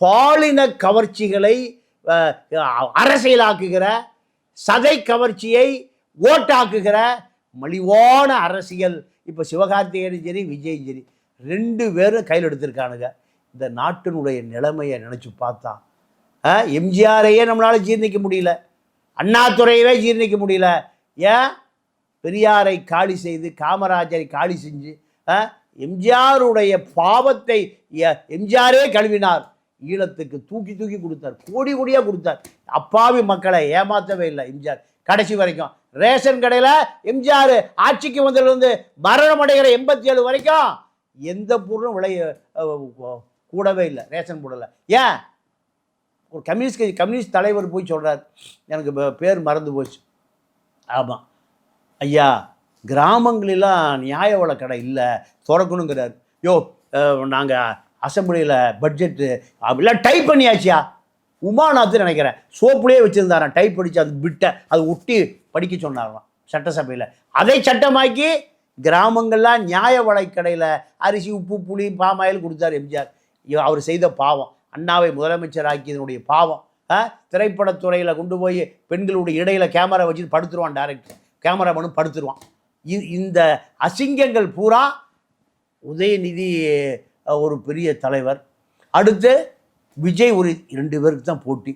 பாலின கவர்ச்சிகளை அரசியலாக்குகிற, சதை கவர்ச்சியை ஓட்டாக்குகிற மலிவான அரசியல் இப்போ சிவகார்த்திகேயனும் சரி விஜயும் சரி 2 பேரும் கையில் எடுத்திருக்கானுங்க. இந்த நாட்டினுடைய நிலைமையை நினச்சி பார்த்தா எம்ஜிஆரையே நம்மளால் ஜீர்ணிக்க முடியல, அண்ணாதுரையவே ஜீர்ணிக்க முடியல. ஏன் பெரியாரை காலி செய்து காமராஜரை காலி செஞ்சு எம்ஜிஆருடைய பாவத்தை எம்ஜிஆரே கழுவினார். ஈழத்துக்கு தூக்கி தூக்கி கொடுத்தார், கோடி கோடியாக கொடுத்தார். அப்பாவி மக்களை ஏமாற்றவே இல்லை எம்ஜிஆர் கடைசி வரைக்கும். ரேஷன் கடையில் எம்ஜிஆர் ஆட்சிக்கு வந்ததுலேருந்து மரணம் அடைகிற 87 வரைக்கும் எந்த பொருளும் விலை கூடவே இல்லை, ரேஷன் போடலை. ஏன் ஒரு கம்யூனிஸ்ட் தலைவர் போய் சொல்கிறார், எனக்கு பேர் மறந்து போச்சு. ஆமாம் ஐயா, கிராமங்களெல்லாம் நியாய விலை கடை இல்லை, திறக்கணுங்கிறார். யோ நாங்கள் அசம்பிளியில் பட்ஜெட்டு அப்படிலாம் டைப் பண்ணியாச்சியா. உமாநாத்து நினைக்கிறேன் சோப்புலேயே வச்சுருந்தாரான், டைப் படித்து அது விட்டை அது ஒட்டி படிக்க சொன்னாராம் சட்டசபையில். அதை சட்டமாக்கி கிராமங்கள்லாம் நியாய விலை கடையில் அரிசி உப்பு புளி பாமாயில் கொடுத்தார் எம்ஜிஆர். அவர் செய்த பாவம், அண்ணாவை முதலமைச்சர் ஆக்கியதனுடைய பாவம். திரைப்படத்துறையில் கொண்டு போய் பெண்களுடைய இடையில் கேமரா வச்சுட்டு படுத்துருவான் டைரக்டர், கேமராமேனும் படுத்துருவான். இந்த அசிங்கங்கள் பூரா உதயநிதி ஒரு பெரிய தலைவர், அடுத்து விஜய் ஒரு 2 பேருக்கு தான் போட்டி.